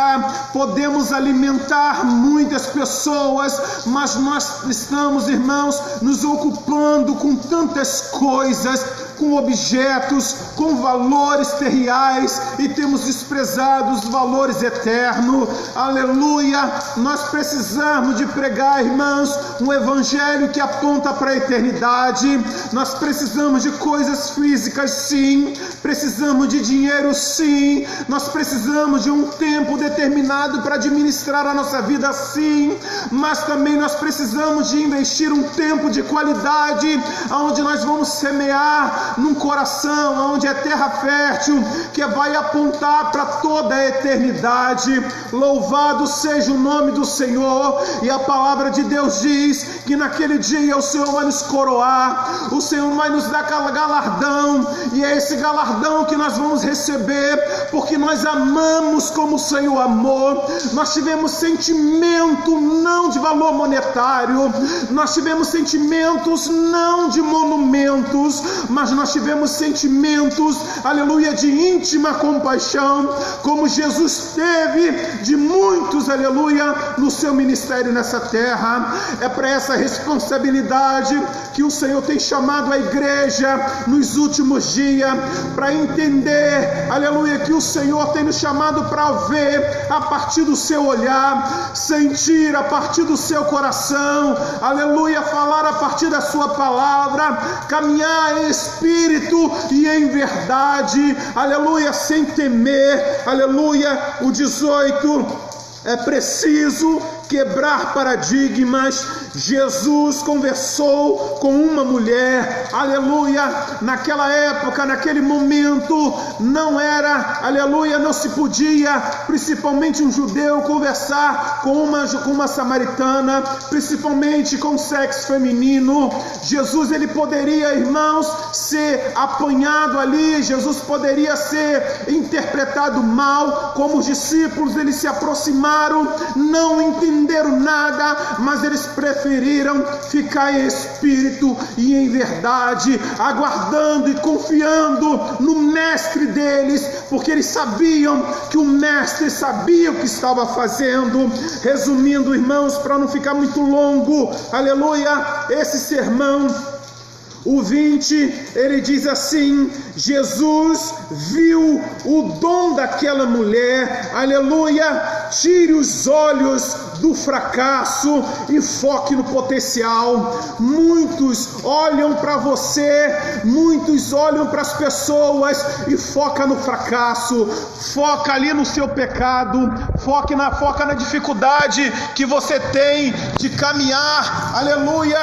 podemos alimentar muitas pessoas, mas nós estamos, irmãos, nos ocupando com tantas coisas, com objetos, com valores terreais, e temos desprezado os valores eternos. Aleluia! Nós precisamos de pregar, irmãos, um evangelho que aponta para a eternidade. Nós precisamos de coisas físicas, sim. Precisamos de dinheiro, sim. Nós precisamos de um tempo determinado para administrar a nossa vida, sim. Mas também nós precisamos de investir um tempo de qualidade, onde nós vamos semear num coração onde é terra fértil, que vai apontar para toda a eternidade. Louvado seja o nome do Senhor. E a palavra de Deus diz que naquele dia o Senhor vai nos coroar, o Senhor vai nos dar galardão, e é esse galardão que nós vamos receber, porque nós amamos como o Senhor amou. Nós tivemos sentimento não de valor monetário, nós tivemos sentimentos não de monumentos, mas nós tivemos sentimentos, aleluia, de íntima compaixão, como Jesus teve de muitos, aleluia, no seu ministério nessa terra. É para essa responsabilidade que o Senhor tem chamado a igreja nos últimos dias, para entender, aleluia, que o Senhor tem nos chamado para ver a partir do seu olhar, sentir a partir do seu coração, aleluia, falar a partir da sua palavra, caminhar em espírito e em verdade, aleluia, sem temer. Aleluia. O 18, é preciso quebrar paradigmas. Jesus conversou com uma mulher, aleluia, naquela época, naquele momento, não era, aleluia, não se podia, principalmente um judeu, conversar com uma samaritana, principalmente com o sexo feminino. Jesus, ele poderia, irmãos, ser apanhado ali, Jesus poderia ser interpretado mal, como os discípulos, eles se aproximaram, não entenderam nada, mas eles preferiram ficar em espírito e em verdade, aguardando e confiando no mestre deles, porque eles sabiam que o mestre sabia o que estava fazendo. Resumindo, irmãos, para não ficar muito longo, aleluia, esse sermão, o 20, ele diz assim: Jesus viu o dom daquela mulher, aleluia. Tire os olhos do fracasso e foque no potencial. Muitos olham para você, muitos olham para as pessoas e foca no fracasso, foca ali no seu pecado, foca na dificuldade que você tem de caminhar, aleluia,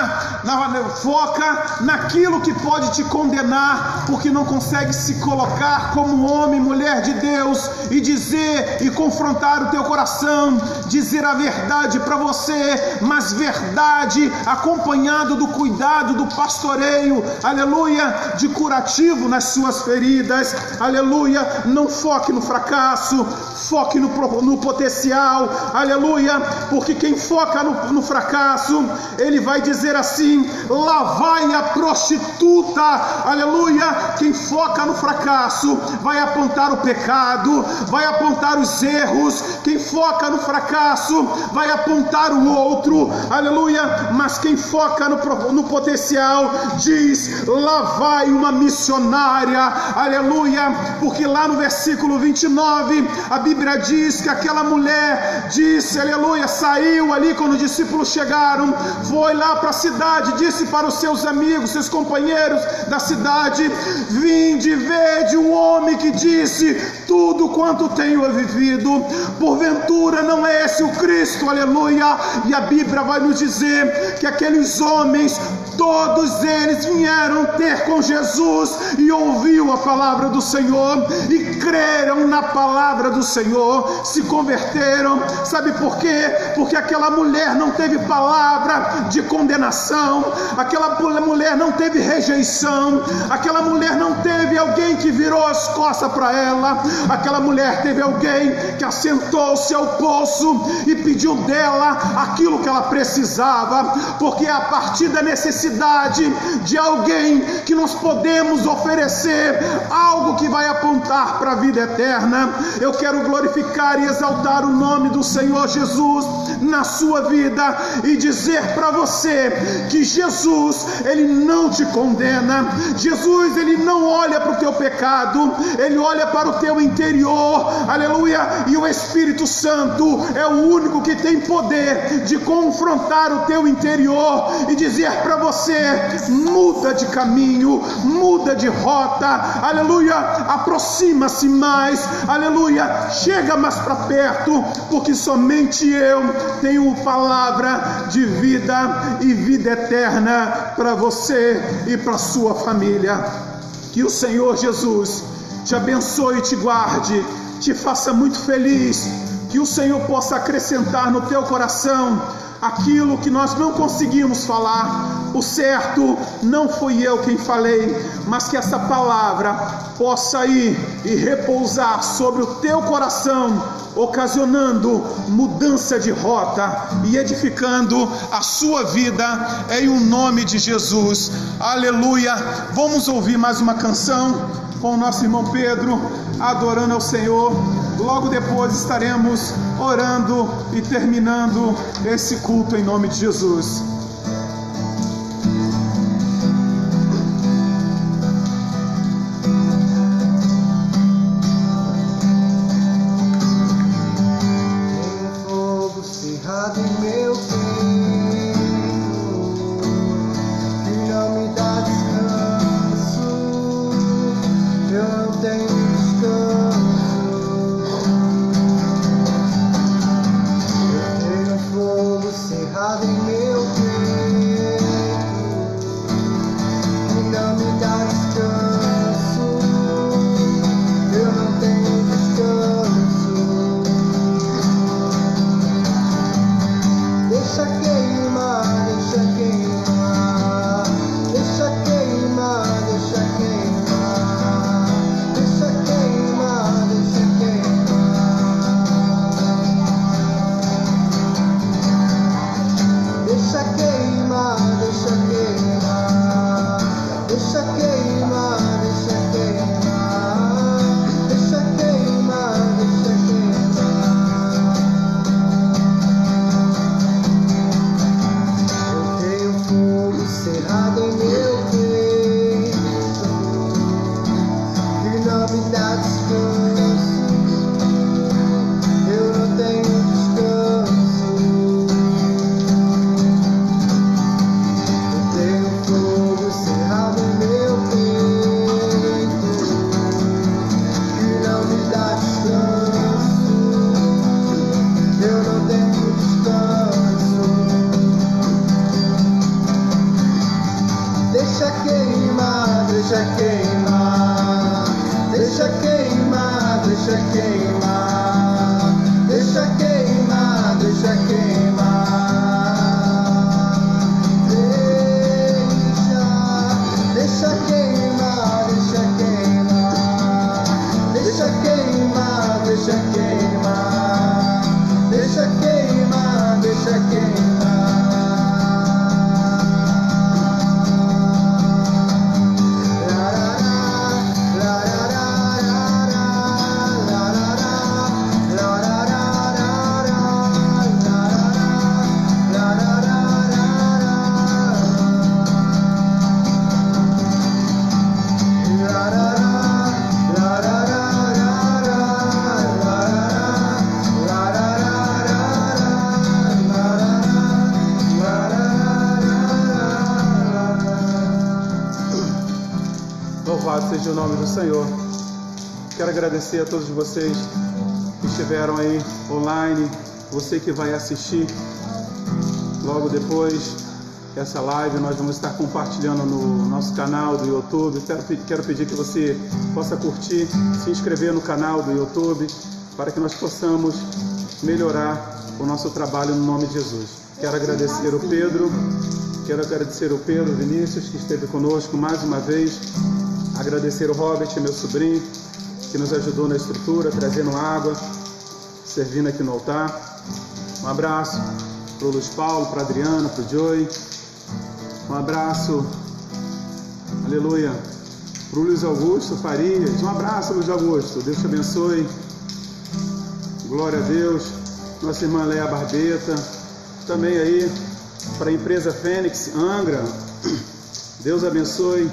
foca naquilo que pode te condenar, porque não consegue se colocar como homem, mulher de Deus, e dizer e confrontar o teu coração, dizer a verdade para você, mas verdade acompanhado do cuidado, do pastoreio, aleluia, de curativo nas suas feridas, aleluia. Não foque no fracasso, foque no potencial, aleluia, porque quem foca no fracasso, ele vai dizer assim: lá vai a prostituta, aleluia. Quem foca no fracasso vai apontar o pecado, vai apontar os erros. Quem foca no fracasso vai apontar o outro, aleluia. Mas quem foca no potencial diz: lá vai uma missionária, aleluia. Porque lá no versículo 29 a Bíblia diz que aquela mulher disse, aleluia, saiu ali quando os discípulos chegaram, foi lá para a cidade, disse para os seus amigos, seus companheiros da cidade: vinde, vede um homem que disse tudo quanto tenho vivido. Porventura não é esse o Cristo, aleluia. E a Bíblia vai nos dizer que aqueles homens, todos eles vieram ter com Jesus e ouviu a palavra do Senhor e creram na palavra do Senhor, se converteram. Sabe por quê? Porque aquela mulher não teve palavra de condenação, aquela mulher não teve rejeição, aquela mulher não teve alguém alguém que virou as costas para ela, aquela mulher teve alguém que assentou-se ao poço e pediu dela aquilo que ela precisava, porque é a partir da necessidade de alguém que nós podemos oferecer algo que vai apontar para a vida eterna. Eu quero glorificar e exaltar o nome do Senhor Jesus na sua vida e dizer para você que Jesus, Ele não te condena. Jesus, Ele não olha para o teu pecado, Ele olha para o teu interior, aleluia, e o Espírito Santo é o único que tem poder de confrontar o teu interior e dizer para você: muda de caminho, muda de rota, aleluia, aproxima-se mais, aleluia, chega mais para perto, porque somente eu tenho palavra de vida e vida eterna para você e para sua família. Que o Senhor Jesus te abençoe e te guarde, te faça muito feliz, que o Senhor possa acrescentar no teu coração aquilo que nós não conseguimos falar. O certo, não fui eu quem falei, mas que essa palavra possa ir e repousar sobre o teu coração, ocasionando mudança de rota e edificando a sua vida em o nome de Jesus. Aleluia. Vamos ouvir mais uma canção com o nosso irmão Pedro, adorando ao Senhor. Logo depois estaremos orando e terminando esse culto em nome de Jesus. Louvado seja o nome do Senhor. Quero agradecer a todos vocês que estiveram aí online, você que vai assistir logo depois dessa live. Nós vamos estar compartilhando no nosso canal do YouTube. Quero pedir que você possa curtir, se inscrever no canal do YouTube, para que nós possamos melhorar o nosso trabalho no nome de Jesus. Quero agradecer o Pedro Vinícius, que esteve conosco mais uma vez. Agradecer o Robert, meu sobrinho, que nos ajudou na estrutura, trazendo água, servindo aqui no altar. Um abraço para o Luiz Paulo, para a Adriana, para o Joey. Um abraço, aleluia, para o Luiz Augusto Farias. Um abraço, Luiz Augusto. Deus te abençoe. Glória a Deus. Nossa irmã Leia Barbeta. Também aí para a empresa Fênix Angra. Deus abençoe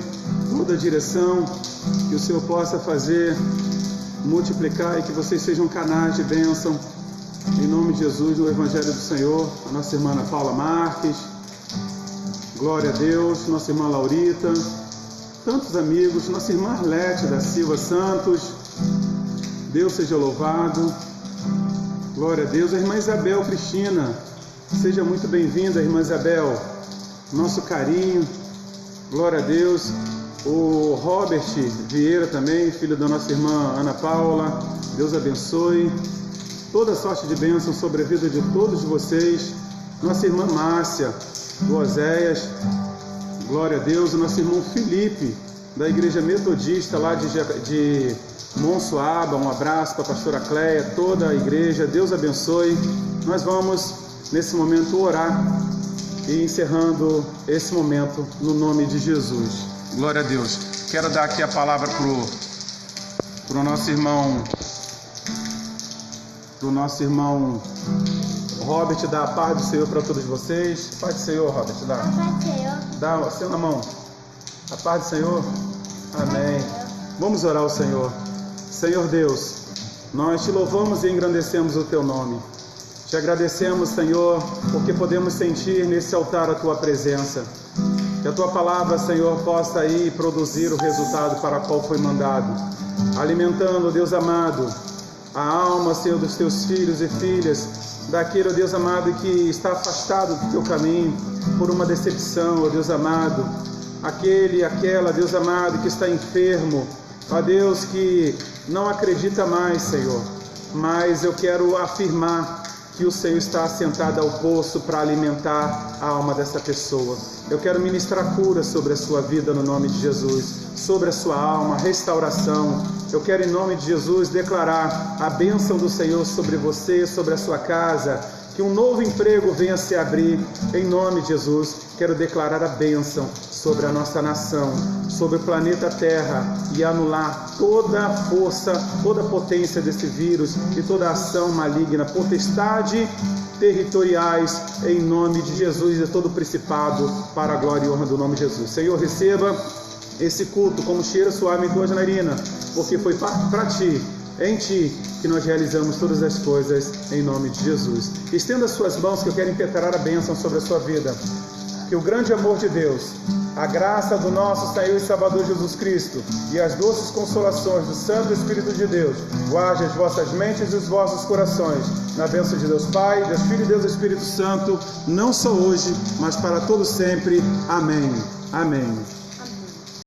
toda a direção. Que o Senhor possa fazer multiplicar e que vocês sejam canais de bênção. Em nome de Jesus, no Evangelho do Senhor. A nossa irmã Ana Paula Marques. Glória a Deus. Nossa irmã Laurita. Tantos amigos. Nossa irmã Arlete da Silva Santos. Deus seja louvado. Glória a Deus. A irmã Isabel Cristina. Seja muito bem-vinda, irmã Isabel. Nosso carinho. Glória a Deus. O Robert Vieira também, filho da nossa irmã Ana Paula. Deus abençoe. Toda sorte de bênção sobre a vida de todos vocês. Nossa irmã Márcia, do Oséias. Glória a Deus. O nosso irmão Felipe, da Igreja Metodista lá de Monsuaba. Um abraço para a pastora Cleia, toda a igreja. Deus abençoe. Nós vamos, nesse momento, orar e encerrando esse momento no nome de Jesus. Glória a Deus. Quero dar aqui a palavra para o nosso irmão Robert. Dá a paz do Senhor para todos vocês. Paz do Senhor, Robert. Dá.
A paz do Senhor.
Dá assim na mão. A paz do Senhor. Amém. Vamos orar ao Senhor. Senhor Deus, nós te louvamos e engrandecemos o teu nome. Te agradecemos, Senhor, porque podemos sentir nesse altar a tua presença. Que a tua palavra, Senhor, possa aí produzir o resultado para o qual foi mandado. Alimentando, Deus amado, a alma, Senhor, dos teus filhos e filhas, daquele, ó Deus amado, que está afastado do teu caminho por uma decepção, ó Deus amado. Aquele e aquela, Deus amado, que está enfermo, ó Deus, que não acredita mais, Senhor. Mas eu quero afirmar que o Senhor está assentado ao poço para alimentar a alma dessa pessoa. Eu quero ministrar cura sobre a sua vida no nome de Jesus, sobre a sua alma, restauração. Eu quero em nome de Jesus declarar a bênção do Senhor sobre você, sobre a sua casa, que um novo emprego venha se abrir em nome de Jesus. Quero declarar a bênção sobre a nossa nação, sobre o planeta Terra e anular toda a força, toda a potência desse vírus e toda a ação maligna, potestade territoriais em nome de Jesus e todo o principado para a glória e honra do nome de Jesus. Senhor, receba esse culto como cheiro suave em tua narina, porque foi para ti, em ti, que nós realizamos todas as coisas em nome de Jesus. Estenda as suas mãos que eu quero impetrar a bênção sobre a sua vida. Que o grande amor de Deus, a graça do nosso Senhor e Salvador Jesus Cristo e as doces consolações do Santo Espírito de Deus guarde as vossas mentes e os vossos corações na bênção de Deus Pai, Deus Filho e Deus Espírito Santo, não só hoje, mas para todo sempre. Amém. Amém.